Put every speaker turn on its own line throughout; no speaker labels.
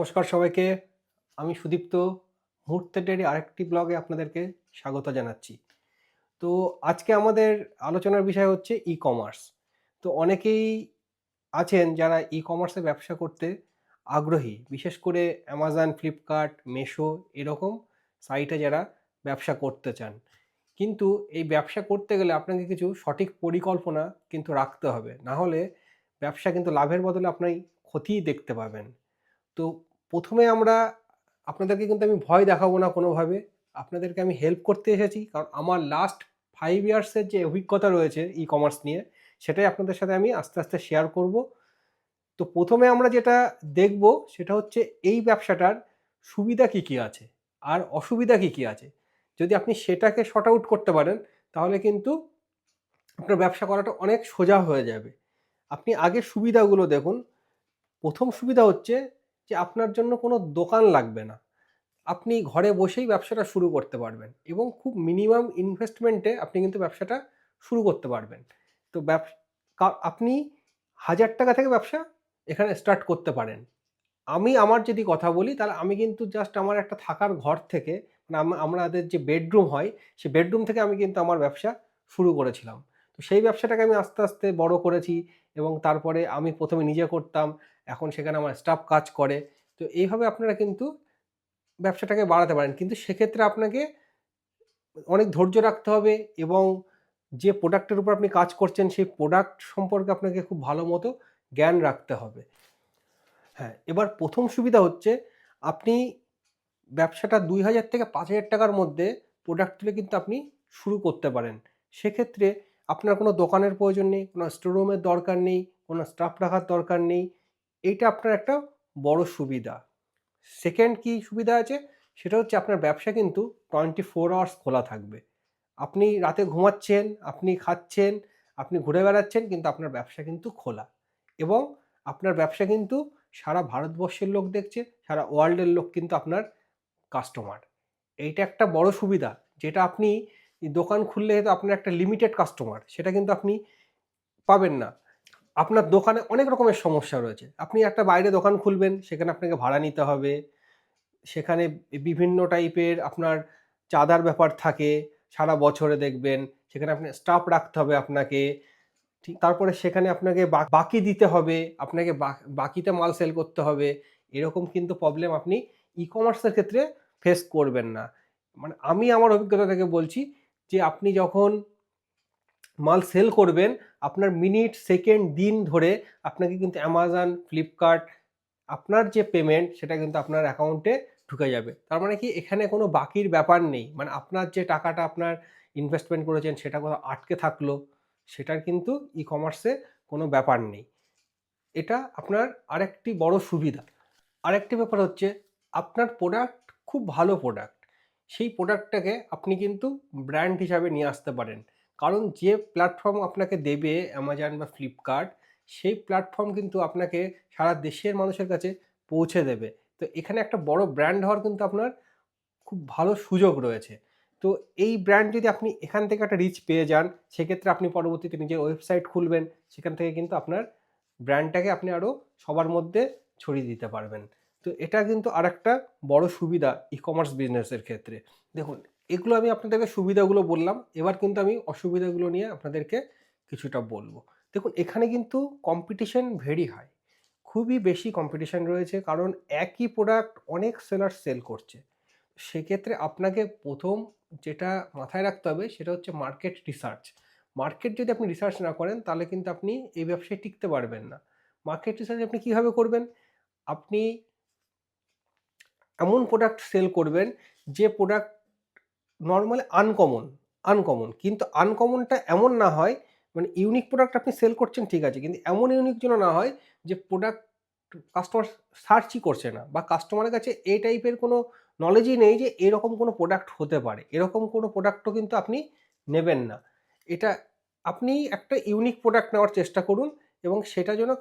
নমস্কার সবাইকে। আমি সুদীপ্ত। মুহূর্তের ডেইরি আরেকটি ব্লগে আপনাদেরকে স্বাগত জানাচ্ছি। তো আজকে আমাদের আলোচনার বিষয় হচ্ছে ই-কমার্স। তো অনেকেই আছেন যারা ই-কমার্সে ব্যবসা করতে আগ্রহী। বিশেষ করে অ্যামাজন, ফ্লিপকার্ট, মিশো এরকম সাইটে যারা ব্যবসা করতে চান। কিন্তু এই ব্যবসা করতে গেলে আপনাকে কিছু সঠিক পরিকল্পনা কিন্তু রাখতে হবে। না হলে ব্যবসা কিন্তু লাভের বদলে আপনি ক্ষতিই দেখতে পাবেন। তো ১ম এ আপনাদেরকে কিন্তু আমি ভয় দেখাবো না কোনোভাবে। আপনাদেরকে আমি হেল্প করতে এসেছি। কারণ আমার লাস্ট 5 ইয়ার্স এর যে অভিজ্ঞতা রয়েছে ই-কমার্স নিয়ে, সেটাই আপনাদের সাথে আমি আস্তে, আস্তে শেয়ার করব। তো ১ম এ আমরা যেটা দেখব সেটা হচ্ছে এই ব্যবসাটার সুবিধা কী, কী আছে? আর অসুবিধা কী, কী আছে? যদি আপনি সেটাকে সর্ট আউট করতে পারেন, তাহলে কিন্তু আপনার ব্যবসা করাটা অনেক সোজা হয়ে যাবে। আপনি আগে সুবিধাগুলো দেখুন। ১ম সুবিধা হচ্ছে যে আপনার জন্য কোনো দোকান লাগবে না। আপনি ঘরে বসেই ব্যবসাটা শুরু করতে পারবেন এবং খুব মিনিমাম ইনভেস্টমেন্টে আপনি কিন্তু ব্যবসাটা শুরু করতে পারবেন। তো আপনি ৳১,০০০ থেকে ব্যবসা এখানে স্টার্ট করতে পারেন। আমি আমার যদি কথা বলি, তাহলে আমি কিন্তু জাস্ট আমার একটা থাকার ঘর থেকে, মানে আমাদের যে বেডরুম হয়, সেই বেডরুম থেকে আমি কিন্তু আমার ব্যবসা শুরু করেছিলাম। তো সেই ব্যবসাটাকে আমি আস্তে, আস্তে বড় করেছি এবং তারপরে আমি ১ম এ নিজে করতাম। এখন সেখানে আমার স্টাফ কাজ করে। তো এইভাবে আপনারা কিন্তু ব্যবসাটাকে বাড়াতে পারেন। কিন্তু সেক্ষেত্রে আপনাকে অনেক ধৈর্য রাখতে হবে এবং যে প্রোডাক্টের উপর আপনি কাজ করছেন, সেই প্রোডাক্ট সম্পর্কে আপনাকে খুব ভালো মতো জ্ঞান রাখতে হবে। হ্যাঁ, এবার ১ম সুবিধা হচ্ছে আপনি ব্যবসাটা ৳২,০০০ থেকে ৳৫,০০০ র মধ্যে প্রোডাক্ট তুলে কিন্তু আপনি শুরু করতে পারেন। সেক্ষেত্রে আপনার কোনো দোকানের প্রয়োজন নেই, কোনো স্টোর রুমের দরকার নেই, কোনো স্টাফ রাখার দরকার নেই। এইটা আপনার একটা বড় সুবিধা। সেকেন্ড কি সুবিধা আছে? সেটা হচ্ছে আপনার ব্যবসা কিন্তু 24 আওয়ার্স খোলা থাকবে। আপনি রাতে ঘুমাচ্ছেন, আপনি খাচ্ছেন, আপনি ঘুরে বেড়াচ্ছেন, কিন্তু আপনার ব্যবসা কিন্তু খোলা। এবং আপনার ব্যবসা কিন্তু সারা ভারতবর্ষের লোক দেখছে, সারা ওয়ার্ল্ডের লোক কিন্তু আপনার কাস্টমার। এইটা একটা বড় সুবিধা, যেটা আপনি দোকান খুললে তো আপনার একটা লিমিটেড কাস্টমার, সেটা কিন্তু আপনি পাবেন না। আপনার দোকানে অনেক রকমের সমস্যা রয়েছে। আপনি একটা বাইরে দোকান খুলবেন, সেখানে আপনাকে ভাড়া নিতে হবে। সেখানে বিভিন্ন টাইপের আপনার চাঁদার ব্যাপার থাকে, সারা বছরে দেখবেন। সেখানে আপনার স্টাফ রাখতে হবে আপনাকে। তারপরে সেখানে আপনাকে বাকি দিতে হবে, আপনাকে বাকিতে মাল সেল করতে হবে। এরকম কিন্তু প্রবলেম আপনি ই-কমার্সের ক্ষেত্রে ফেস করবেন না। মানে আমি আমার অভিজ্ঞতা থেকে বলছি যে আপনি যখন মাল সেল করবেন, আপনার মিনিট, সেকেন্ড, দিন ধরে আপনাকে কিন্তু অ্যামাজন, ফ্লিপকার্ট আপনার যে পেমেন্ট সেটা কিন্তু আপনার অ্যাকাউন্টে ঢুকে যাবে। তার মানে কি, এখানে কোনো বাকির ব্যাপার নেই। মানে আপনার যে টাকাটা আপনার ইনভেস্টমেন্ট করেছেন সেটা কোথাও আটকে থাকলো, সেটার কিন্তু ই-কমার্সে কোনো ব্যাপার নেই। এটা আপনার আরেকটি বড় সুবিধা। আরেকটি ব্যাপার হচ্ছে আপনার প্রোডাক্ট খুব ভালো প্রোডাক্ট। সেই প্রোডাক্টটাকে আপনি কিন্তু ব্র্যান্ড হিসাবে নিয়ে আসতে পারেন। কারণ যে প্ল্যাটফর্ম আপনাকে দেবে অ্যামাজন বা ফ্লিপকার্ট, সেই প্ল্যাটফর্ম কিন্তু আপনাকে সারা দেশের মানুষের কাছে পৌঁছে দেবে। তো এখানে একটা বড় ব্র্যান্ড হওয়ার কিন্তু আপনার খুব ভালো সুযোগ রয়েছে। তো এই ব্র্যান্ড যদি আপনি এখান থেকে একটা রিচ পেয়ে যান, সেক্ষেত্রে আপনি পরবর্তীতে নিজের ওয়েবসাইট খুলবেন। সেখান থেকে কিন্তু আপনার ব্র্যান্ডটাকে আপনি আরও সবার মধ্যে ছড়িয়ে দিতে পারবেন। তো এটা কিন্তু আরেকটা বড় সুবিধা ই-কমার্স বিজনেসের ক্ষেত্রে। দেখুন, এগুলো আমি আপনাদেরকে সুবিধাগুলো বললাম। এবার কিন্তু আমি অসুবিধাগুলো নিয়ে আপনাদেরকে কিছুটা বলব। দেখুন, এখানে কিন্তু কম্পিটিশন ভেরি হাই। খুবই বেশি কম্পিটিশন রয়েছে, কারণ একই প্রোডাক্ট অনেক সেলার সেল করছে। সেক্ষেত্রে আপনাকে ১ম যেটা মাথায় রাখতে হবে সেটা হচ্ছে মার্কেট রিসার্চ। মার্কেট যদি আপনি রিসার্চ না করেন, তাহলে কিন্তু আপনি এই ব্যবসায় টিকতে পারবেন না। মার্কেট রিসার্চ আপনি কিভাবে করবেন? আপনি এমন প্রোডাক্ট সেল করবেন যে প্রোডাক্ট নরমালি আনকমন। কিন্তু আনকমনটা এমন না হয়, মানে ইউনিক প্রোডাক্ট আপনি সেল করছেন ঠিক আছে, কিন্তু এমন ইউনিক যেন না হয় যে প্রোডাক্ট কাস্টমার সার্চই করছে না, বা কাস্টমারের কাছে এই টাইপের কোনো নলেজই নেই যে এরকম কোনো প্রোডাক্ট হতে পারে। এরকম কোনো প্রোডাক্টও কিন্তু আপনি নেবেন না। এটা আপনি একটা ইউনিক প্রোডাক্ট নেওয়ার চেষ্টা করুন এবং সেটা যেন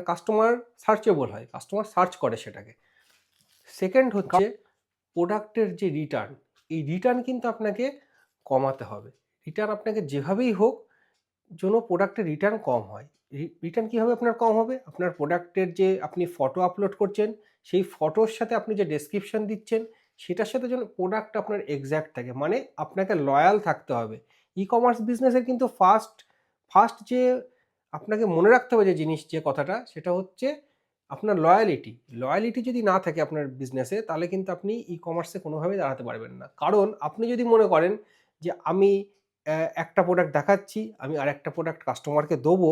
কাস্টমার সার্চেবল হয়। কাস্টমার সার্চ করে সেটাকে। সেকেন্ড হচ্ছে প্রোডাক্টের যে রিটার্ন, এই রিটার্ন কিন্তু আপনাকে কমাতে হবে। রিটার্ন আপনাকে যেভাবেই হোক জন্য প্রোডাক্টের রিটার্ন কম হয়। রিটার্ন কীভাবে আপনার কম হবে? আপনার প্রোডাক্টের যে আপনি ফটো আপলোড করছেন, সেই ফটোর সাথে আপনি যে ডেসক্রিপশন দিচ্ছেন, সেটার সাথে যেন প্রোডাক্ট আপনার এক্সাক্ট থাকে। মানে আপনাকে লয়াল থাকতে হবে। ই-কমার্স বিজনেসের কিন্তু ফার্স্ট যে আপনাকে মনে রাখতে হবে যে কথাটা, সেটা হচ্ছে আপনার লয়ালিটি। লয়ালিটি যদি না থাকে আপনার বিজনেসে, তাহলে কিন্তু আপনি ই-কমার্সে কোনোভাবেই দাঁড়াতে পারবেন না। কারণ আপনি যদি মনে করেন যে আমি একটা প্রোডাক্ট দেখাচ্ছি, আমি আরেকটা প্রোডাক্ট কাস্টমারকে দেবো,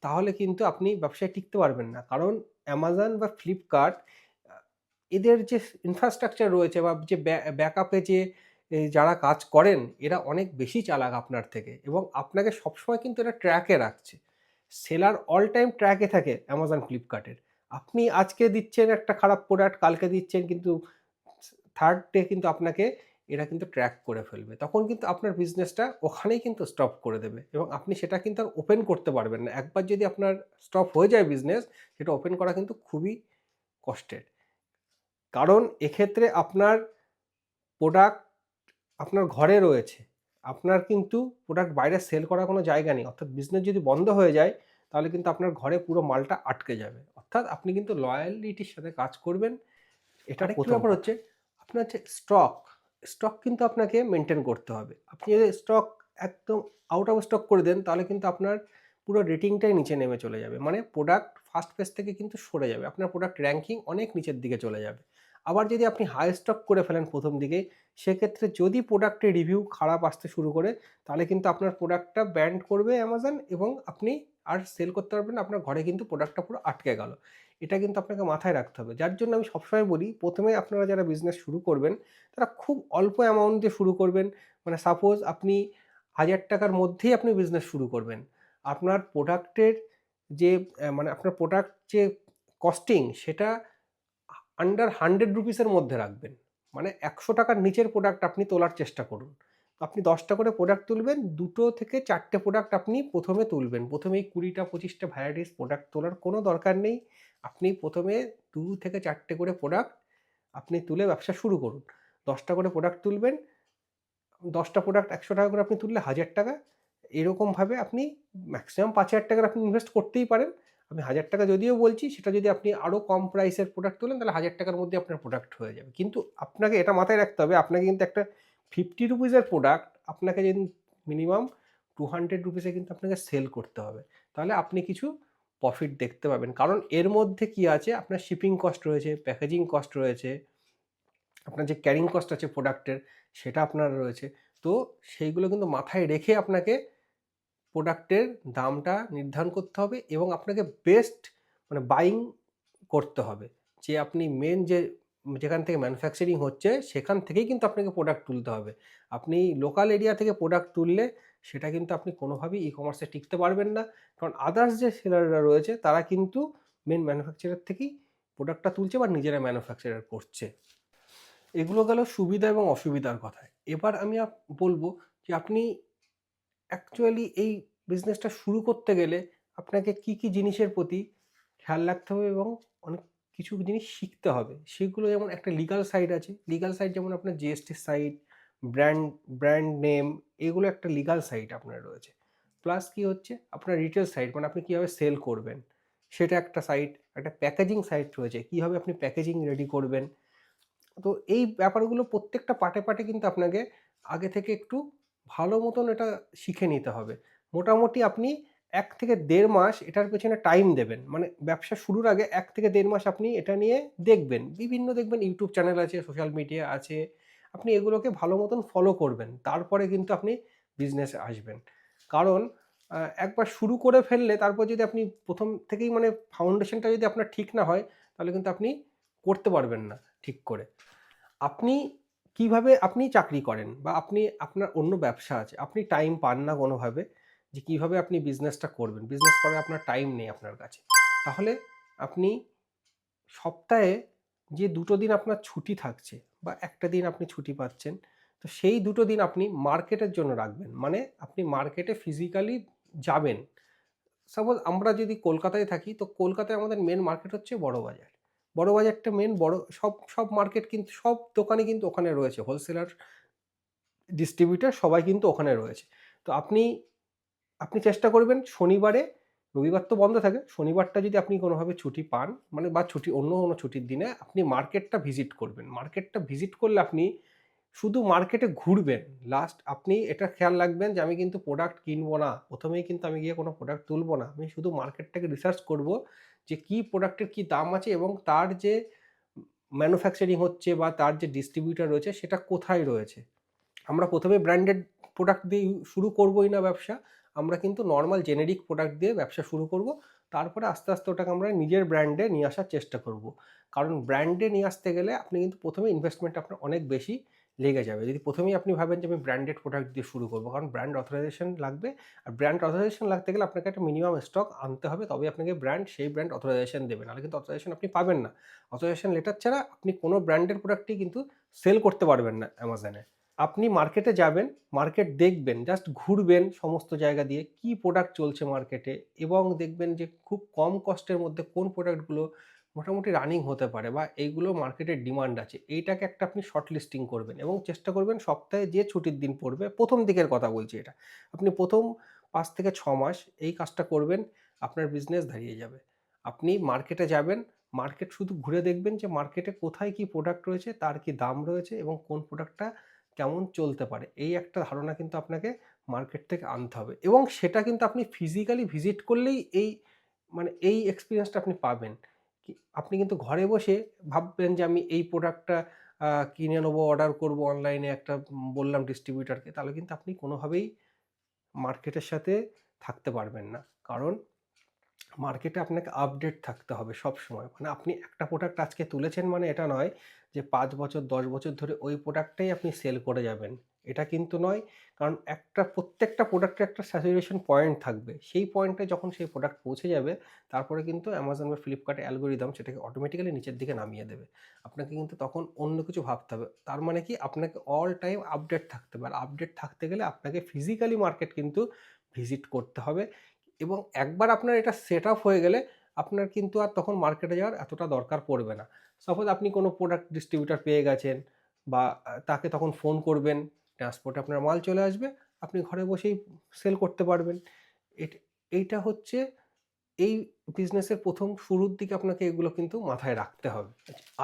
তাহলে কিন্তু আপনি ব্যবসায় টিকতে পারবেন না। কারণ অ্যামাজন বা ফ্লিপকার্ট আ এদের যে ইনফ্রাস্ট্রাকচার রয়েছে বা যে ব্যাকআপে যে যারা কাজ করেন, এরা অনেক বেশি চালাক আপনার থেকে এবং আপনাকে সবসময় কিন্তু এরা ট্র্যাকে রাখছে। সেলার অল টাইম ট্র্যাকে থাকে অ্যামাজন, ফ্লিপকার্টের। আপনি আজকে দিচ্ছেন একটা খারাপ প্রোডাক্ট, কালকে দিচ্ছেন, কিন্তু থার্ড ডে কিন্তু আপনাকে এরা কিন্তু ট্র্যাক করে ফেলবে। তখন কিন্তু আপনার বিজনেসটা ওখানেই কিন্তু স্টপ করে দেবে এবং আপনি সেটা কিন্তু আর ওপেন করতে পারবেন না। একবার যদি আপনার স্টপ হয়ে যায় বিজনেস, সেটা ওপেন করা কিন্তু খুবই কষ্টের। কারণ এক্ষেত্রে আপনার প্রোডাক্ট আপনার ঘরে রয়েছে। আপনার কিন্তু প্রোডাক্ট বাইরে সেল করার কোনো জায়গা নেই। অর্থাৎ বিজনেস যদি বন্ধ হয়ে যায়, তাহলে কিন্তু আপনার ঘরে পুরো মালটা আটকে যাবে। অর্থাৎ আপনি কিন্তু লয়ালিটির সাথে কাজ করবেন। এটা আরেকটি
১ম
ব্যাপার
কথা।
হচ্ছে আপনার যে স্টক কিন্তু আপনাকে মেইনটেইন করতে হবে। আপনি যদি স্টক একদম আউট অফ স্টক করে দেন, তাহলে কিন্তু আপনার পুরো রেটিংটাই নিচে নেমে চলে যাবে। মানে প্রোডাক্ট ফার্স্ট পেজ থেকে কিন্তু সরে যাবে। আপনার প্রোডাক্ট র‍্যাংকিং অনেক নিচের দিকে চলে যাবে। আবার যদি আপনি হাই স্টক করে ফেলেন ১ম দিকেই, সেক্ষেত্রে যদি প্রোডাক্টের রিভিউ খারাপ আসতে শুরু করে, তাহলে কিন্তু আপনার প্রোডাক্টটা ব্যান্ড করবে অ্যামাজন এবং আপনি আর সেল করতে পারবেন না। আপনার ঘরে কিন্তু প্রোডাক্টটা পুরো আটকে গেল। এটা কিন্তু আপনাকে মাথায় রাখতে হবে। যার জন্য আমি সবসময় বলি, ১ম এ আপনারা যারা বিজনেস শুরু করবেন, তারা খুব অল্প অ্যামাউন্ট দিয়ে শুরু করবেন। মানে সাপোজ আপনি ৳১,০০০ র মধ্যেই আপনি বিজনেস শুরু করবেন। আপনার প্রোডাক্টের যে মানে আপনার প্রোডাক্ট যে কস্টিং, সেটা আন্ডার ₹100 এর মধ্যে রাখবেন। মানে ৳১০০ র নিচের প্রোডাক্ট আপনি তোলার চেষ্টা করুন। আপনি ১০ টা করে প্রোডাক্ট তুলবেন, ২ থেকে ৪ টে প্রোডাক্ট আপনি ১ম এ তুলবেন। ১ম এই ২০ টা ২৫ টা ভ্যারাইটিস প্রোডাক্ট তোলার কোনো দরকার নেই। আপনি ১ম এ ২ থেকে ৪ টে করে প্রোডাক্ট আপনি তুলে ব্যবসা শুরু করুন। ১০ টা করে প্রোডাক্ট তুলবেন, ১০ টা প্রোডাক্ট ৳১০০ করে আপনি তুললে ৳১,০০০। এরকমভাবে আপনি ম্যাক্সিমাম ৳৫,০০০ আপনি ইনভেস্ট করতেই পারেন। আমি ৳১,০০০ যদিও বলছি, সেটা যদি আপনি আরও কম প্রাইসের প্রোডাক্ট তোলেন, তাহলে ৳১,০০০ র মধ্যে আপনার প্রোডাক্ট হয়ে যাবে। কিন্তু আপনাকে এটা মাথায় রাখতে হবে, আপনাকে কিন্তু একটা ৳50 এর প্রোডাক্ট আপনাকে যদি মিনিমাম ৳200 এ কিন্তু আপনাকে সেল করতে হবে। তাহলে আপনি কিছু প্রফিট দেখতে পাবেন। কারণ এর মধ্যে কি আছে, আপনার শিপিং কস্ট রয়েছে, প্যাকেজিং কস্ট রয়েছে, আপনার যে ক্যারিং কস্ট আছে প্রোডাক্টের, সেটা আপনার রয়েছে। তো সেইগুলো কিন্তু মাথায় রেখে আপনাকে প্রোডাক্টের দামটা নির্ধারণ করতে হবে এবং আপনাকে বেস্ট মানে বাইং করতে হবে। যে আপনি যেখান থেকে ম্যানুফ্যাকচারিং হচ্ছে, সেখান থেকেই কিন্তু আপনাকে প্রোডাক্ট তুলতে হবে। আপনি লোকাল এরিয়া থেকে প্রোডাক্ট তুললে সেটা কিন্তু আপনি কোনোভাবেই ই-কমার্সে টিকতে পারবেন না। কারণ আদার্স যে সেলাররা রয়েছে, তারা কিন্তু মেইন ম্যানুফ্যাকচারার থেকেই প্রোডাক্টটা তুলছে বা নিজেরা ম্যানুফ্যাকচারার করছে। এগুলো গেল সুবিধা এবং অসুবিধার কথা। এবার আমি বলব যে আপনি অ্যাকচুয়ালি এই বিজনেসটা শুরু করতে গেলে আপনাকে কি জিনিসের প্রতি খেয়াল রাখতে হবে এবং অনেক কিছু জিনিস শিখতে হবে। সেগুলো যেমন একটা লিগ্যাল সাইড আছে। লিগ্যাল সাইড যেমন আপনার GST side, brand brand name, এগুলো একটা লিগ্যাল সাইড আপনার রয়েছে। প্লাস কি হচ্ছে আপনার রিটেল সাইড, মানে আপনি কিভাবে সেল করবেন, সেটা একটা সাইড। একটা প্যাকেজিং সাইড রয়েছে। কিভাবে আপনি প্যাকেজিং রেডি করবেন। তো এই ব্যাপারগুলো প্রত্যেকটা পার্টে কিন্তু আপনাকে আগে থেকে একটু ভালো মতন এটা শিখে নিতে হবে। মোটামুটি আপনি ১ থেকে ১.৫ মাস এটার পেছনে টাইম দেবেন। মানে ব্যবসা শুরুর আগে ১ থেকে ১.৫ মাস আপনি এটা নিয়ে দেখবেন। বিভিন্ন দেখবেন YouTube চ্যানেল আছে, সোশ্যাল মিডিয়া আছে। আপনি এগুলোকে ভালো মতন ফলো করবেন। তারপরে কিন্তু আপনি বিজনেসে আসবেন। কারণ একবার শুরু করে ফেললে তারপর যদি আপনি ১ম থেকেই মানে ফাউন্ডেশনটা যদি আপনার ঠিক না হয়, তাহলে কিন্তু আপনি করতে পারবেন না ঠিক করে। আপনি কিভাবে আপনি চাকরি করেন বা আপনার অন্য ব্যবসা আছে। আপনি টাইম পান না কোনোভাবে যে কিভাবে আপনি বিজনেসটা করবেন। বিজনেস করার আপনার টাইম নেই আপনার কাছে। তাহলে আপনি সপ্তাহে যে ২ টো দিন আপনার ছুটি থাকছে বা ১ টা দিন আপনি ছুটি পাচ্ছেন, তো সেই ২ টো দিন আপনি মার্কেটের জন্য রাখবেন। মানে আপনি মার্কেটে ফিজিক্যালি যাবেন। সাপোজ আমরা যদি কলকাতায় থাকি, তো কলকাতায় আমাদের মেইন মার্কেট হচ্ছে বড়বাজার। বড়বাজারটা মেইন বড় সব মার্কেট কিন্তু সব দোকানই কিন্তু ওখানে রয়েছে। হোলসেলার, ডিস্ট্রিবিউটর সবাই কিন্তু ওখানে রয়েছে। তো আপনি আপনি চেষ্টা করবেন শনিবারে, রবিবার তো বন্ধ থাকে, শনিবারটা যদি আপনি কোনোভাবে ছুটি পান, মানে বা ছুটি অন্য কোনো ছুটির দিনে আপনি মার্কেটটা ভিজিট করবেন। মার্কেটটা ভিজিট করলে আপনি শুধু মার্কেটে ঘুরবেন। আপনি এটা খেয়াল রাখবেন যে আমি কিন্তু প্রোডাক্ট কিনবো না। ১ম এই কিন্তু আমি গিয়ে কোনো প্রোডাক্ট তুলবো না। আমি শুধু মার্কেটটাকে রিসার্চ করব যে কি প্রোডাক্টের কি দাম আছে এবং তার যে ম্যানুফ্যাকচারিং হচ্ছে বা তার যে ডিস্ট্রিবিউটর রয়েছে সেটা কোথায় রয়েছে। আমরা ১ম এ ব্র্যান্ডেড প্রোডাক্ট দিয়ে শুরু করবোই না ব্যবসা। আমরা কিন্তু নরমাল জেনেরিক প্রোডাক্ট দিয়ে ব্যবসা শুরু করব। তারপরে আস্তে, আস্তে ওটাকে আমরা নিজের ব্র্যান্ডে নিয়ে আসার চেষ্টা করব। কারণ ব্র্যান্ডে নিয়ে আসতে গেলে আপনি কিন্তু ১ম এ ইনভেস্টমেন্ট আপনার অনেক বেশি লেগে যাবে। যদি ১ম এই আপনি ভাবেন যে আমি ব্র্যান্ডেড প্রোডাক্ট দিয়ে শুরু করব। কারণ ব্র্যান্ড অথরাইজেশন লাগবে। আর ব্র্যান্ড অথরাইজেশন লাগতে গেলে আপনাকে একটা মিনিমাম স্টক আনতে হবে। তবেই আপনাকে সেই ব্র্যান্ড অথরাইজেশন দেবে। নাহলে কিন্তু অথরাইজেশন আপনি পাবেন না। অথরাইজেশন লেটার ছাড়া আপনি কোনো ব্র্যান্ডের প্রোডাক্টই কিন্তু সেল করতে পারবেন না অ্যামাজনে। আপনি মার্কেটে যাবেন, মার্কেট দেখবেন, জাস্ট ঘুরবেন সমস্ত জায়গা দিয়ে, কি প্রোডাক্ট চলছে মার্কেটে এবং দেখবেন যে খুব কম কস্টের মধ্যে কোন প্রোডাক্টগুলো মোটামুটি রানিং হতে পারে বা এইগুলো মার্কেটের ডিমান্ড আছে। এইটাকে একটা আপনি শর্ট লিস্টিং করবেন এবং চেষ্টা করবেন সপ্তাহে যে ছুটির দিন পড়বে, ১ম দিকের কথা বলছি এটা। আপনি ১ম ৫ থেকে ৬ মাস এই কাজটা করবেন, আপনার বিজনেস দাঁড়িয়ে যাবে। আপনি মার্কেটে যাবেন, মার্কেট শুধু ঘুরে দেখবেন যে মার্কেটে কোথায় কি প্রোডাক্ট রয়েছে, তার কি দাম রয়েছে এবং কোন প্রোডাক্টটা কেমন চলতে পারে, এই একটা ধারণা কিন্তু আপনাকে মার্কেট থেকে আনতে হবে এবং সেটা কিন্তু আপনি ফিজিক্যালি ভিজিট করলেই এই এক্সপিরিয়েন্সটা আপনি পাবেন। আপনি কিন্তু ঘরে বসে ভাববেন যে আমি এই প্রোডাক্টটা কিনে নেবো, অর্ডার করবো অনলাইনে, একটা বললাম ডিস্ট্রিবিউটরকে, তাহলে কিন্তু আপনি কোনোভাবেই মার্কেটের সাথে থাকতে পারবেন না। কারণ মার্কেটে আপনাকে আপডেট থাকতে হবে সবসময়। মানে আপনি একটা প্রোডাক্ট আজকে তুলেছেন মানে এটা নয় যে ৫ বছর ১০ বছর ধরে ওই প্রোডাক্টটাই আপনি সেল করে যাবেন। এটা কিন্তু নয়। কারণ প্রত্যেকটা প্রোডাক্টের একটা স্যাচুরেশন পয়েন্ট থাকবে। সেই পয়েন্টে যখন সেই প্রোডাক্ট পৌঁছে যাবে, তারপরে কিন্তু Amazon বা Flipkart অ্যালগরিদম সেটাকে অটোমেটিক্যালি নিচের দিকে নামিয়ে দেবে। আপনাকে কিন্তু তখন অন্য কিছু ভাবতে হবে। তার মানে কি, আপনাকে অল টাইম আপডেট থাকতে হবে। আর আপডেট থাকতে গেলে আপনাকে ফিজিক্যালি মার্কেট কিন্তু ভিজিট করতে হবে এবং একবার আপনার এটা সেট আপ হয়ে গেলে আপনার কিন্তু আর তখন মার্কেটে যাওয়ার এতটা দরকার পড়বে না। সাপোজ আপনি কোনো প্রোডাক্ট ডিস্ট্রিবিউটর পেয়ে গেছেন বা তাকে তখন ফোন করবেন, ট্রান্সপোর্টে আপনার মাল চলে আসবে, আপনি ঘরে বসেই সেল করতে পারবেন। এট এইটা হচ্ছে এই বিজনেসের ১ম শুরুর দিকে আপনাকে এগুলো কিন্তু মাথায় রাখতে হবে।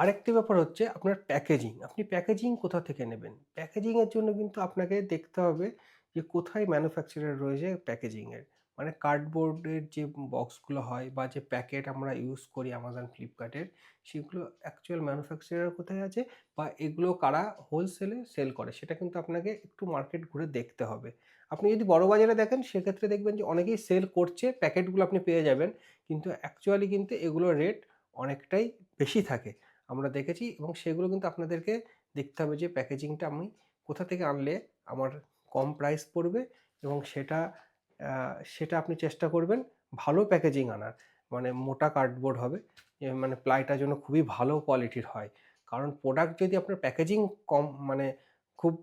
আরেকটি ব্যাপার হচ্ছে আপনার প্যাকেজিং। আপনি প্যাকেজিং কোথা থেকে নেবেন? প্যাকেজিংয়ের জন্য কিন্তু আপনাকে দেখতে হবে যে কোথায় ম্যানুফ্যাকচারার রয়েছে প্যাকেজিংয়ের। মানে কার্ডবোর্ডের যে বক্সগুলো হয় বা যে প্যাকেট আমরা ইউজ করি Amazon, Flipkart এর, সেগুলো অ্যাকচুয়াল ম্যানুফ্যাকচারার কোথায় আছে বা এগুলো কারা হোলসেলে সেল করে, সেটা কিন্তু আপনাকে একটু মার্কেট ঘুরে দেখতে হবে। আপনি যদি বড় বাজারে দেখেন সেক্ষেত্রে দেখবেন যে অনেকেই সেল করছে, প্যাকেটগুলো আপনি পেয়ে যাবেন। কিন্তু অ্যাকচুয়ালি কিন্তু এগুলোর রেট অনেকটাই বেশি থাকে। আমরা দেখেছি এবং সেগুলো কিন্তু আপনাদেরকে দেখতে হবে যে প্যাকেজিংটা আমি কোথা থেকে আনলে আমার কম প্রাইস পড়বে এবং সেটা আপনি চেষ্টা করবেন ভালো প্যাকেজিং আনার। মানে মোটা কার্ডবোর্ড হবে, মানে প্লাইটা যেন খুবই ভালো কোয়ালিটির হয়। কারণ প্রোডাক্ট যদি আপনার প্যাকেজিং মানে খুব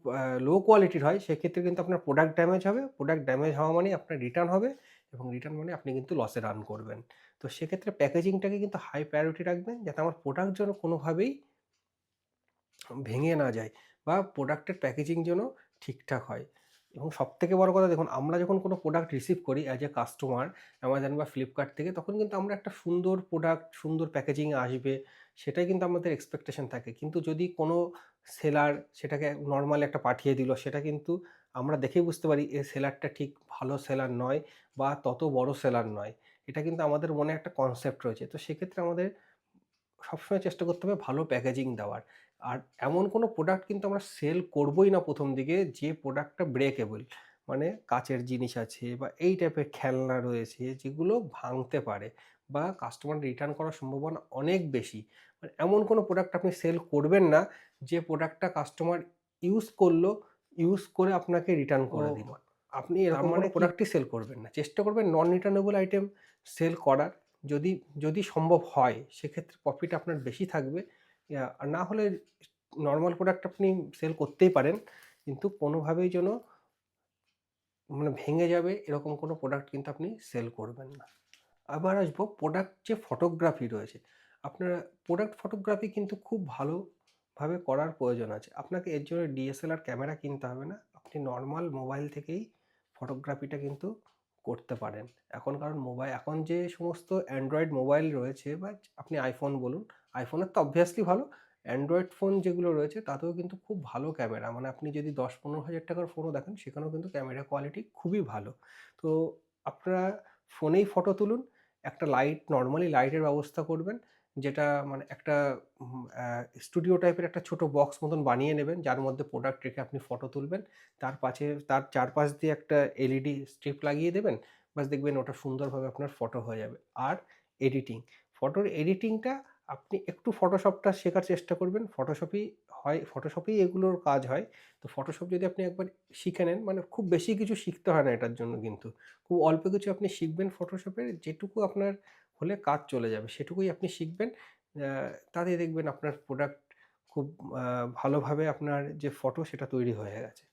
লো কোয়ালিটির হয়, সেক্ষেত্রে কিন্তু আপনার প্রোডাক্ট ড্যামেজ হবে। প্রোডাক্ট ড্যামেজ হওয়া মানেই আপনার রিটার্ন হবে এবং রিটার্ন মানে আপনি কিন্তু লসে রান করবেন। তো সেক্ষেত্রে প্যাকেজিংটাকে কিন্তু হাই প্রায়োরিটি রাখবেন যাতে আমার প্রোডাক্ট যেন কোনোভাবেই ভেঙে না যায় বা প্রোডাক্টের প্যাকেজিং যেন ঠিকঠাক হয়। এবং সবথেকে বড় কথা, দেখুন আমরা যখন কোনো প্রোডাক্ট রিসিভ করি অ্যাজ এ কাস্টমার Amazon বা Flipkart থেকে, তখন কিন্তু আমরা একটা সুন্দর প্রোডাক্ট সুন্দর প্যাকেজিংয়ে আসবে সেটাই কিন্তু আমাদের এক্সপেকটেশন থাকে। কিন্তু যদি কোনো সেলার সেটাকে নরমাল একটা পাঠিয়ে দিল, সেটা কিন্তু আমরা দেখেই বুঝতে পারি এই সেলারটা ঠিক ভালো সেলার নয় বা তত বড় সেলার নয়। এটা কিন্তু আমাদের মনে একটা কনসেপ্ট রয়েছে। তো সেক্ষেত্রে আমাদের সবসময় চেষ্টা করতে হবে ভালো প্যাকেজিং দেওয়ার। আর এমন কোনো প্রোডাক্ট কিন্তু আমরা সেল করবোই না ১ম দিকে যে প্রোডাক্টটা ব্রেকেবল। মানে কাঁচের জিনিস আছে বা এই টাইপের খেলনা রয়েছে যেগুলো ভাঙতে পারে বা কাস্টমার রিটার্ন করার সম্ভাবনা অনেক বেশি। মানে এমন কোনো প্রোডাক্ট আপনি সেল করবেন না যে প্রোডাক্টটা কাস্টমার ইউজ করলো, ইউজ করে আপনাকে রিটার্ন করে দিল। আপনি এরকম কোনো প্রোডাক্টই সেল করবেন না। চেষ্টা করবেন নন রিটার্নেবল আইটেম সেল করার। যদি যদি সম্ভব হয় সেক্ষেত্রে প্রফিট আপনার বেশি থাকবে। আর না হলে নরমাল প্রোডাক্ট আপনি সেল করতেই পারেন। কিন্তু কোনোভাবেই যেন মানে ভেঙে যাবে এরকম কোনো প্রোডাক্ট কিন্তু আপনি সেল করবেন না। আবার আসবো প্রোডাক্ট যে ফটোগ্রাফি রয়েছে। আপনার প্রোডাক্ট ফটোগ্রাফি কিন্তু খুব ভালোভাবে করার প্রয়োজন আছে। আপনাকে এর জন্য DSLR ক্যামেরা কিনতে হবে না। আপনি নরমাল মোবাইল থেকেই ফটোগ্রাফিটা কিন্তু করতে পারেন। এখন কারণ এখন যে সমস্ত অ্যান্ড্রয়েড মোবাইল রয়েছে বা আপনি আইফোন বলুন, আইফোনের তো অবভিয়াসলি ভালো। অ্যান্ড্রয়েড ফোন যেগুলো রয়েছে তাতেও কিন্তু খুব ভালো ক্যামেরা। মানে আপনি যদি ১০-১৫ হাজার টাকার ফোনও দেখেন সেখানেও কিন্তু ক্যামেরা কোয়ালিটি খুবই ভালো। তো আপনারা ফোনেই ফটো তুলুন। একটা নরমালি লাইটের ব্যবস্থা করবেন। যেটা মানে একটা স্টুডিও টাইপের একটা ছোট বক্স মতন বানিয়ে নেবেন, যার মধ্যে প্রোডাক্ট রেখে আপনি ফটো তুলবেন। তার চারপাশ দিয়ে একটা এলইডি স্ট্রিপ লাগিয়ে দেবেন। ব্যাস দেখবেন ওটা সুন্দরভাবে আপনার ফটো হয়ে যাবে। আর এডিটিং, ফটোর এডিটিংটা আপনি একটু ফটোশপটা শেখার চেষ্টা করবেন। ফটোশপেই এগুলোর কাজ হয়। তো ফটোশপ যদি আপনি একবার শিখে নেন, মানে খুব বেশি কিছু শিখতে হয় না এটার জন্য কিন্তু। খুব অল্প কিছু আপনি শিখবেন ফটোশপের, যেটুকু আপনার হলে কাজ চলে যাবে সেটুকুই আপনি শিখবেন। তাতে দেখবেন আপনার প্রোডাক্ট খুব ভালোভাবে আপনার যে ফটো সেটা তৈরি হয়ে গেছে।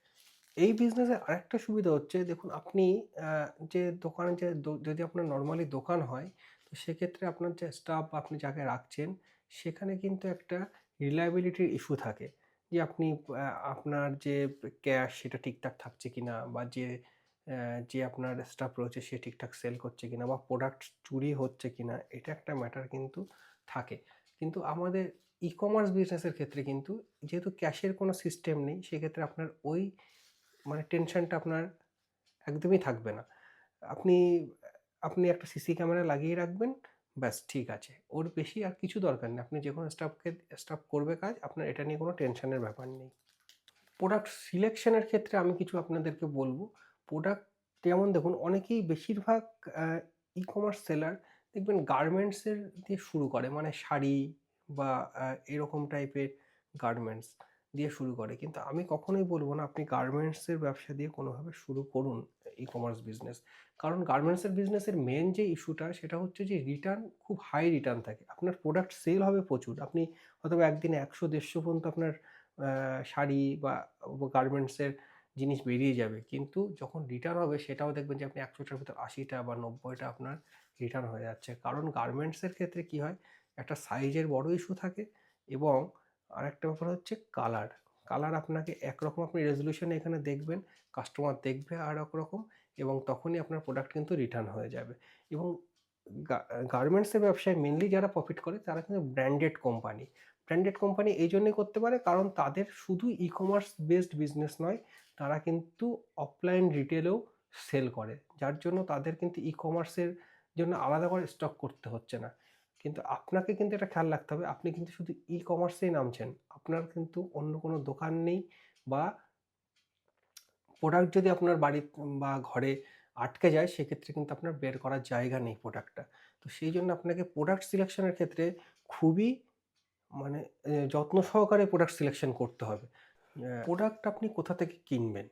এই বিজনেসের আরেকটা সুবিধা হচ্ছে, দেখুন আপনি যে দোকানে যদি আপনার নরমালি দোকান হয়, তো সেক্ষেত্রে আপনার যে স্টাফ বা আপনি যাকে রাখছেন সেখানে কিন্তু একটা রিলায়েবিলিটির ইস্যু থাকে। যে আপনি আপনার যে ক্যাশ সেটা ঠিকঠাক থাকছে কিনা, বা যে আপনার স্টাফ রয়েছে সে ঠিকঠাক সেল করছে কিনা, বা প্রোডাক্ট চুরি হচ্ছে কিনা, এটা একটা ম্যাটার কিন্তু থাকে। কিন্তু আমাদের ই-কমার্স বিজনেসের ক্ষেত্রে কিন্তু যেহেতু ক্যাশের কোনো সিস্টেম নেই, সেক্ষেত্রে আপনার ওই মানে টেনশনটা আপনার একদমই থাকবে না। আপনি আপনি একটা সিসি ক্যামেরা লাগিয়ে রাখবেন, ব্যাস ঠিক আছে। ওর বেশি আর কিছু দরকার নেই। আপনি যেকোনো স্টাফ করবে কাজ, আপনার এটা নিয়ে কোনো টেনশনের ব্যাপার নেই। প্রোডাক্ট সিলেকশনের ক্ষেত্রে আমি কিছু আপনাদেরকে বলব। প্রোডাক্ট যেমন দেখুন, অনেকেই বেশিরভাগ আ ই-কমার্স সেলার দেখবেন গার্মেন্টসের দিয়ে শুরু করে। মানে শাড়ি বা এরকম টাইপের গার্মেন্টস দিয়ে শুরু করে। কিন্তু আমি কখনোই বলব না আপনি গার্মেন্টসের ব্যবসা দিয়ে কোনোভাবে শুরু করুন ই-কমার্স বিজনেস। কারণ গার্মেন্টসের বিজনেসের মেইন যে ইস্যুটা সেটা হচ্ছে যে রিটার্ন, খুব হাই রিটার্ন থাকে। আপনার প্রোডাক্ট সেল হবে প্রচুর। আপনি হয়তোবা একদিনে ১০০-১৫০ পর্যন্ত আপনার শাড়ি বা গার্মেন্টসের জিনিস বেরিয়ে যাবে। কিন্তু যখন রিটার্ন হবে সেটাও দেখবেন যে আপনি ১০০ টার ভিতর ৮০ টা বা ৯০ টা আপনার রিটার্ন হয়ে যাচ্ছে। কারণ গার্মেন্টসের ক্ষেত্রে কি হয়, একটা সাইজের বড় ইস্যু থাকে, এবং আরেকটা ব্যাপার হচ্ছে কালার। কালার আপনাকে একরকম আপনি রেজোলিউশনে এখানে দেখবেন, কাস্টমার দেখবে আরেক রকম, এবং তখনই আপনার প্রোডাক্ট কিন্তু রিটার্ন হয়ে যাবে। এবং গা গার্মেন্টসের ব্যবসায় মেইনলি যারা প্রফিট করে তারা কিন্তু ব্র্যান্ডেড কোম্পানি। ব্র্যান্ডেড কোম্পানি এই জন্যই করতে পারে কারণ তাদের শুধু ই-কমার্স বেসড বিজনেস নয়, তারা কিন্তু অফলাইন রিটেলেও সেল করে। যার জন্য তাদের কিন্তু ই-কমার্সের জন্য আলাদা করে স্টক করতে হচ্ছে না। কিন্তু আপনাকে কিন্তু এটা খেয়াল রাখতে হবে, আপনি কিন্তু শুধু ই-কমার্সেই নামছেন। আপনার কিন্তু অন্য কোনো দোকান নেই, বা প্রোডাক্ট যদি আপনার বাড়ি বা ঘরে আটকে যায় সেক্ষেত্রে কিন্তু আপনার বের করার জায়গা নেই প্রোডাক্টটা। তো সেই জন্য আপনাকে প্রোডাক্ট সিলেকশনের ক্ষেত্রে খুবই মানে যত্ন সহকারে প্রোডাক্ট সিলেকশন করতে হবে। প্রোডাক্ট আপনি কোথা থেকে কিনবেন?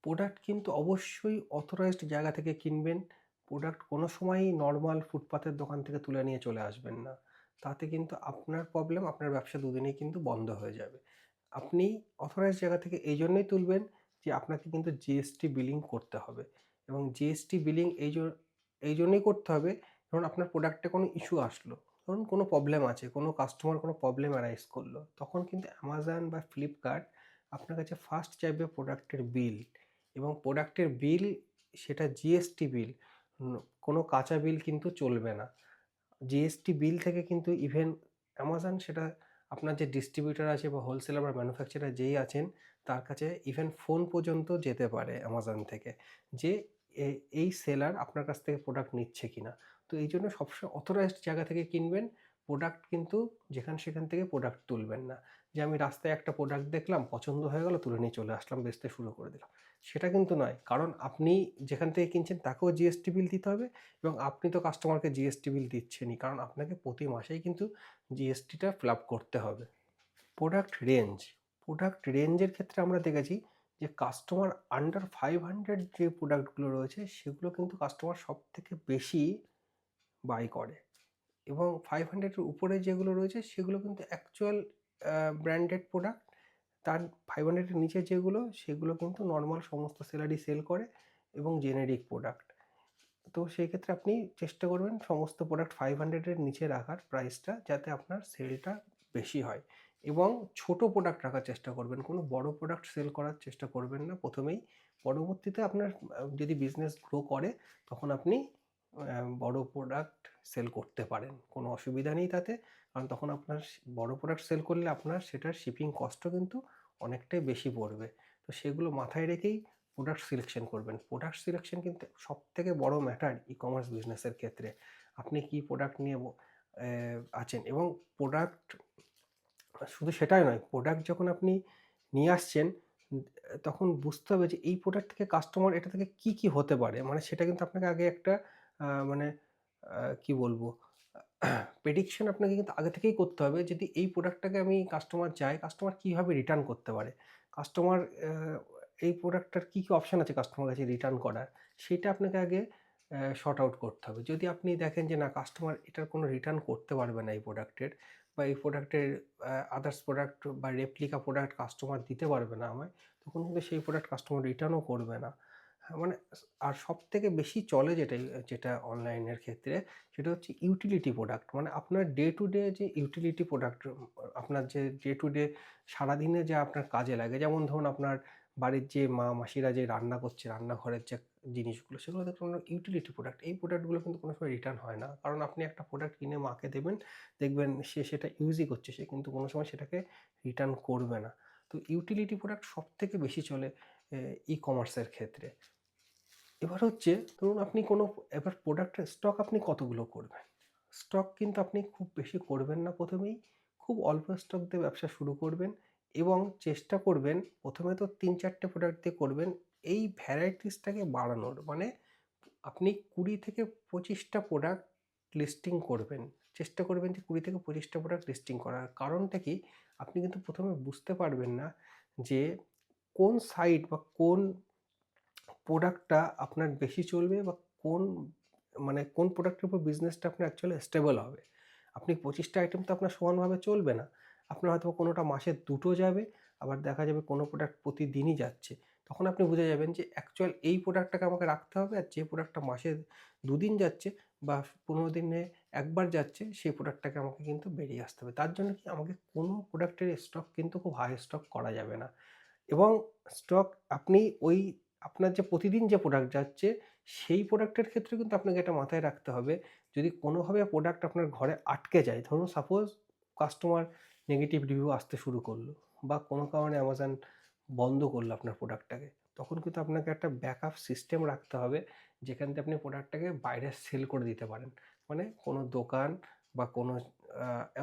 প্রোডাক্ট কিন্তু অবশ্যই অথরাইজড জায়গা থেকে কিনবেন। প্রোডাক্ট কোনো সময়ই নরমাল ফুটপাতের দোকান থেকে তুলে নিয়ে চলে আসবেন না। তাতে কিন্তু আপনার প্রবলেম, আপনার ব্যবসা দুদিনেই কিন্তু বন্ধ হয়ে যাবে। আপনি অথরাইজড জায়গা থেকে এই জন্যই তুলবেন যে আপনাকে কিন্তু জিএসটি বিলিং করতে হবে, এবং জিএসটি বিলিং এই জন্যই করতে হবে, ধরুন আপনার প্রোডাক্টে কোনো ইস্যু আসলো, ধরুন কোনো প্রবলেম আছে, কোনো কাস্টমার কোনো প্রবলেম অ্যারাইজ করলো, তখন কিন্তু অ্যামাজন বা ফ্লিপকার্ট আপনার কাছে ফার্স্ট চাইবে প্রোডাক্টের বিল, এবং প্রোডাক্টের বিল সেটা জিএসটি বিল, কোনো কাঁচা বিল কিন্তু চলবে না। জিএসটি বিল থেকে কিন্তু ইভেন অ্যামাজন সেটা আপনার যে ডিস্ট্রিবিউটর আছে বা হোলসেলার বা ম্যানুফ্যাকচারার যেই আছেন তার কাছে ইভেন ফোন পর্যন্ত যেতে পারে অ্যামাজন থেকে, যে এই সেলার আপনার কাছ থেকে প্রোডাক্ট নিচ্ছে কিনা। তো এই জন্য সবসময় অথরাইজড জায়গা থেকে কিনবেন। প্রোডাক্ট কিন্তু সেখান থেকে প্রোডাক্ট তুলবেন না। যে আমি রাস্তায় একটা প্রোডাক্ট দেখলাম, পছন্দ হয়ে গেল, তুলে নিয়ে চলে আসলাম, বেচতে শুরু করে দিলাম, সেটা কিন্তু নয়। কারণ আপনি যেখান থেকে কিনছেন তাকেও জিএসটি বিল দিতে হবে, এবং আপনি তো কাস্টমারকে জিএসটি বিল দিচ্ছেনই, কারণ আপনাকে প্রতি মাসেই কিন্তু জিএসটিটা ফিল আপ করতে হবে। প্রোডাক্ট রেঞ্জের ক্ষেত্রে আমরা দেখেছি যে কাস্টমার আন্ডার 500 যে প্রোডাক্টগুলো রয়েছে সেগুলো কিন্তু কাস্টমার সব থেকে বেশি বাই করে, এবং 500 এর উপরে যেগুলো রয়েছে সেগুলো কিন্তু অ্যাকচুয়াল ব্র্যান্ডেড প্রোডাক্ট। তার 500 এর নিচে যেগুলো সেগুলো কিন্তু নর্মাল সমস্ত সেলারই সেল করে, এবং জেনেরিক প্রোডাক্ট। তো সেই ক্ষেত্রে আপনি চেষ্টা করবেন সমস্ত প্রোডাক্ট 500 এর নিচে রাখার প্রাইসটা, যাতে আপনার সেলটা বেশি হয়, এবং ছোট প্রোডাক্ট রাখার চেষ্টা করবেন। কোনো বড় প্রোডাক্ট সেল করার চেষ্টা করবেন না প্রথমেই। পরবর্তীতে আপনার যদি বিজনেস গ্রো করে তখন আপনি বড় প্রোডাক্ট সেল করতে পারেন, কোনো অসুবিধা নেই তাতে। কারণ তখন আপনার বড় প্রোডাক্ট সেল করলে আপনার সেটার শিপিং কস্টও কিন্তু অনেকটাই বেশি পড়বে। তো সেগুলো মাথায় রেখেই প্রোডাক্ট সিলেকশন করবেন। প্রোডাক্ট সিলেকশন কিন্তু সবথেকে বড় ম্যাটার ই কমার্স বিজনেসের ক্ষেত্রে। আপনি কি প্রোডাক্ট নিয়ে আছেন, এবং প্রোডাক্ট শুধু সেটাই নয়, প্রোডাক্ট যখন আপনি নিয়ে আসছেন তখন বুঝতে হবে যে এই প্রোডাক্ট থেকে কাস্টমার এটা থেকে কি হতে পারে। মানে সেটা কিন্তু আপনাকে আগে একটা মানে কি বলবো, প্রেডিকশন আপনাকে কিন্তু আগে থেকেই করতে হবে। যদি এই প্রোডাক্টটাকে আমি কাস্টমার চায়, কাস্টমার কীভাবে রিটার্ন করতে পারে? কাস্টমার এই প্রোডাক্টটার কি অপশন আছে কাস্টমার কাছে রিটার্ন করার? সেটা আপনাকে আগে সর্ট আউট করতে হবে। যদি আপনি দেখেন যে না, কাস্টমার এটার কোনো রিটার্ন করতে পারবে না এই প্রোডাক্টের, বা এই প্রোডাক্টের আদার্স প্রোডাক্ট বা রেপ্লিকা প্রোডাক্ট কাস্টমার দিতে পারবে না আমায়, তখন কিন্তু সেই প্রোডাক্ট কাস্টমার রিটার্নও করবে না। হ্যাঁ, মানে আর সবথেকে বেশি চলে যেটা অনলাইনের ক্ষেত্রে, সেটা হচ্ছে ইউটিলিটি প্রোডাক্ট। মানে আপনার ডে টু ডে যে ইউটিলিটি প্রোডাক্ট, আপনার যে ডে টু ডে সারাদিনে যা আপনার কাজে লাগে, যেমন ধরুন আপনার বাড়ির যে মাসিরা যে রান্না করছে, রান্নাঘরের যে জিনিসগুলো, সেগুলো দেখুন ইউটিলিটি প্রোডাক্ট। এই প্রোডাক্টগুলো কিন্তু কোনো সময় রিটার্ন হয় না। কারণ আপনি একটা প্রোডাক্ট কিনে মাকে দেবেন, দেখবেন সে সেটা ইউজই করছে, সে কিন্তু কোনো সময় সেটাকে রিটার্ন করবে না। তো ইউটিলিটি প্রোডাক্ট সবথেকে বেশি চলে ই কমার্সের ক্ষেত্রে। এবার হচ্ছে ধরুন আপনি কোনো এবার প্রোডাক্টের স্টক আপনি কতগুলো করবেন? স্টক কিন্তু আপনি খুব বেশি করবেন না প্রথমেই। খুব অল্প স্টক দিয়ে ব্যবসা শুরু করবেন, এবং চেষ্টা করবেন প্রথমে তো ৩-৪টে প্রোডাক্ট দিয়ে করবেন। এই ভ্যারাইটিসটাকে বাড়ানোর, মানে আপনি ২০ থেকে ২৫টা প্রোডাক্ট লিস্টিং করবেন। চেষ্টা করবেন যে ২০ থেকে ২৫টা প্রোডাক্ট লিস্টিং করার। কারণটা কি? আপনি কিন্তু প্রথমে বুঝতে পারবেন না যে কোন সাইট বা কোন প্রোডাক্টটা আপনার বেশি চলবে, বা কোন মানে কোন প্রোডাক্টের উপর বিজনেসটা আপনার অ্যাকচুয়ালি স্টেবল হবে। আপনি ২৫টা আইটেম তো আপনার সমানভাবে চলবে না। আপনার হয়তো কোনোটা মাসে ২টো যাবে, আবার দেখা যাবে কোনো প্রোডাক্ট প্রতিদিনই যাচ্ছে। তখন আপনি বুঝে যাবেন যে অ্যাকচুয়াল এই প্রোডাক্টটাকে আমাকে রাখতে হবে, আর যে প্রোডাক্টটা মাসে ২ দিন যাচ্ছে বা ১৫ দিনে একবার যাচ্ছে, সেই প্রোডাক্টটাকে আমাকে কিন্তু বেরিয়ে আসতে হবে। তার জন্য কি, আমাকে কোনো প্রোডাক্টের স্টক কিন্তু খুব হাই স্টক করা যাবে না। এবং স্টক আপনি ওই আপনার যে প্রতিদিন যে প্রোডাক্ট যাচ্ছে, সেই প্রোডাক্টের ক্ষেত্রে কিন্তু আপনাকে এটা মাথায় রাখতে হবে, যদি কোনোভাবে প্রোডাক্ট আপনার ঘরে আটকে যায়, ধরুন সাপোজ কাস্টমার নেগেটিভ রিভিউ আসতে শুরু করলো, বা কোনো কারণে অ্যামাজন বন্ধ করলো আপনার প্রোডাক্টটাকে, তখন কিন্তু আপনাকে একটা ব্যাকআপ সিস্টেম রাখতে হবে, যেখান থেকে আপনি প্রোডাক্টটাকে বাইরে সেল করে দিতে পারেন। মানে কোনো দোকান বা কোনো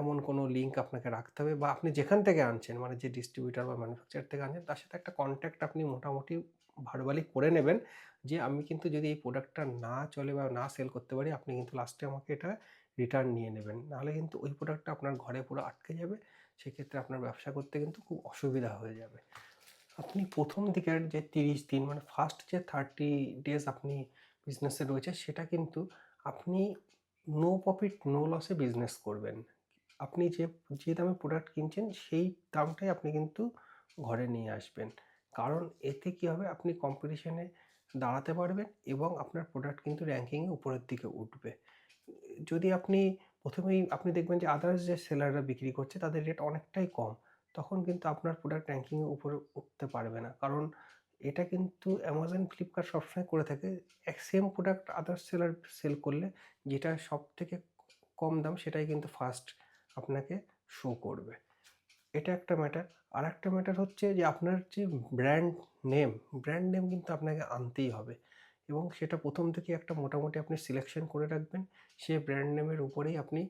এমন কোনো লিঙ্ক আপনাকে রাখতে হবে, বা আপনি যেখান থেকে আনছেন, মানে যে ডিস্ট্রিবিউটর বা ম্যানুফ্যাকচারার থেকে আনছেন, তার সাথে একটা কন্ট্যাক্ট আপনি মোটামুটি ভার্বালি করে নেবেন, যে আমি কিন্তু যদি এই প্রোডাক্টটা না চলে বা না সেল করতে পারি, আপনি কিন্তু লাস্টে আমাকে এটা রিটার্ন নিয়ে নেবেন। নাহলে কিন্তু ওই প্রোডাক্টটা আপনার ঘরে পুরো আটকে যাবে। সেক্ষেত্রে আপনার ব্যবসা করতে কিন্তু খুব অসুবিধা হয়ে যাবে। আপনি প্রথম দিকের যে ৩০ দিন, মানে ফার্স্ট যে 30 ডেজ আপনি বিজনেসে রয়েছে, সেটা কিন্তু আপনি নো প্রফিট নো লসে বিজনেস করবেন। আপনি যে দামে প্রোডাক্ট কিনছেন, সেই দামটাই আপনি কিন্তু ঘরে নিয়ে আসবেন। কারণ এতে কী হবে, আপনি কম্পিটিশনে দাঁড়াতে পারবেন, এবং আপনার প্রোডাক্ট কিন্তু র্যাঙ্কিংয়ে উপরের দিকে উঠবে। যদি আপনি প্রথমেই আপনি দেখবেন যে আদার্স যে সেলাররা বিক্রি করছে, তাদের রেট অনেকটাই কম, তখন কিন্তু আপনার প্রোডাক্ট র্যাঙ্কিংয়ে উপরে উঠতে পারবে না। কারণ এটা কিন্তু অ্যামাজন, ফ্লিপকার্ট সবসময় করে থাকে, same product others seller sell করলে যেটা সবথেকে কম দাম, সেটাই কিন্তু ফার্স্ট আপনাকে শো করবে। এটা একটা ম্যাটার। আরেকটা ম্যাটার হচ্ছে যে আপনার যে ব্র্যান্ড ব্র্যান্ড নেম কিন্তু আপনাকে আনতেই হবে, এবং সেটা প্রথম থেকেই একটা মোটামুটি আপনি সিলেকশন করে রাখবেন। সেই ব্র্যান্ড নেমের উপরেই আপনি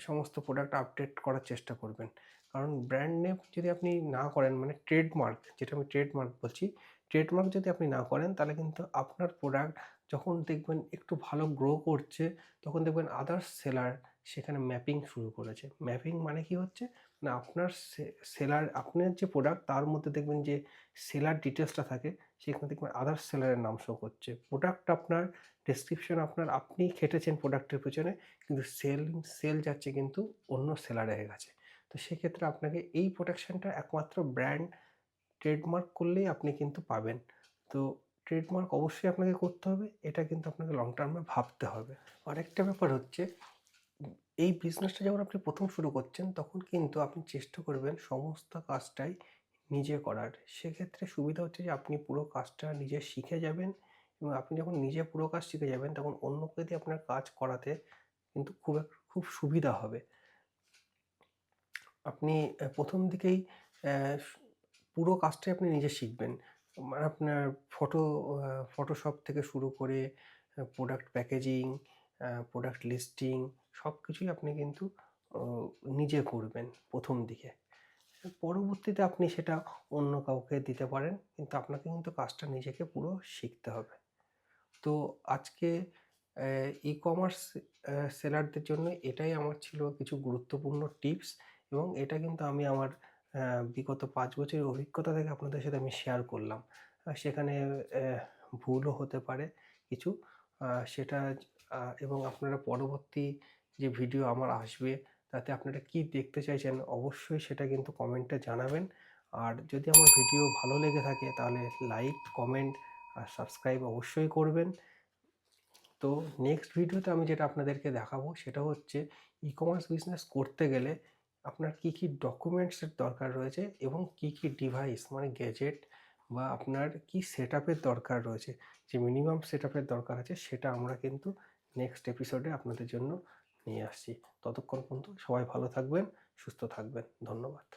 সমস্ত প্রোডাক্ট আপডেট করার চেষ্টা করবেন। কারণ ব্র্যান্ড নেম যদি আপনি না করেন, মানে ট্রেডমার্ক, যেটা আমি ট্রেডমার্ক বলছি, ট্রেডমার্ক যদি আপনি না করেন, তাহলে কিন্তু আপনার প্রোডাক্ট যখন দেখবেন একটু ভালো গ্রো করছে, তখন দেখবেন আদার্স সেলার সেখানে ম্যাপিং শুরু করেছে। ম্যাপিং মানে কি হচ্ছে, না আপনার সেলার, আপনার যে প্রোডাক্ট তার মধ্যে দেখবেন যে সেলার ডিটেলসটা থাকে, সেখানে দেখবেন আদার্স সেলারের নাম শো করছে। প্রোডাক্ট আপনার ডেসক্রিপশন আপনার, আপনি খেটেছেন প্রোডাক্টের পেছনে, কিন্তু সেল যাচ্ছে কিন্তু অন্য সেলারের কাছে। তো সেক্ষেত্রে আপনাকে এই প্রোটেকশনটা একমাত্র ব্র্যান্ড ট্রেডমার্ক করলেই আপনি কিন্তু পাবেন। তো ট্রেডমার্ক অবশ্যই আপনাকে করতে হবে, এটা কিন্তু আপনাকে লং টার্মে ভাবতে হবে। আরেকটা ব্যাপার হচ্ছে, এই বিজনেসটা যখন আপনি প্রথম শুরু করছেন, তখন কিন্তু আপনি চেষ্টা করবেন সমস্ত কাজটাই নিজে করার। সেক্ষেত্রে সুবিধা হচ্ছে যে আপনি পুরো কাজটা নিজে শিখে যাবেন এবং আপনি যখন নিজে পুরো কাজ শিখে যাবেন তখন অন্যকে দিয়ে আপনার কাজ করাতে কিন্তু খুব সুবিধা হবে। আপনি প্রথম দিকেই অ্যা সু পুরো কাজটাই আপনি নিজে শিখবেন। মানে আপনার ফটোশপ থেকে শুরু করে প্রোডাক্ট প্যাকেজিং, প্রোডাক্ট লিস্টিং সবকিছুই আপনি কিন্তু ও নিজে করবেন প্রথম দিকে। পরবর্তীতে আপনি সেটা অন্য কাউকে দিতে পারেন। কিন্তু আপনাকে কিন্তু কাজটা নিজেকে পুরো শিখতে হবে। তো আজকে ই-কমার্স সেলারদের জন্য এটাই আমার ছিল কিছু গুরুত্বপূর্ণ টিপস এবং এটা কিন্তু আমি আমার বিগত ৫ বছরের অভিজ্ঞতা থেকে আপনাদের সাথে আমি শেয়ার করলাম। সেখানে ভুলও হতে পারে কিছু। সেটা এবং আপনারা পরবর্তী যে ভিডিও আমার আসবে তাতে আপনারা কি দেখতে চাইছেন অবশ্যই সেটা কিন্তু কমেন্টে জানাবেন। আর যদি আমার ভিডিও ভালো লেগে থাকে তাহলে লাইক, কমেন্ট আর সাবস্ক্রাইব অবশ্যই করবেন। তো নেক্সট ভিডিওতে আমি যেটা আপনাদেরকে দেখাবো সেটা হচ্ছে ই-কমার্স বিজনেস করতে গেলে আপনার কী, কী ডকুমেন্টসের দরকার রয়েছে এবং কী, কী ডিভাইস মানে গ্যাজেট বা আপনার কী সেটআপের দরকার রয়েছে। যে মিনিমাম সেটআপের দরকার আছে সেটা আমরা কিন্তু নেক্সট এপিসোডে আপনাদের জন্য নিয়ে আসছি। ততক্ষণ পর্যন্ত সবাই ভালো থাকবেন, সুস্থ থাকবেন। ধন্যবাদ।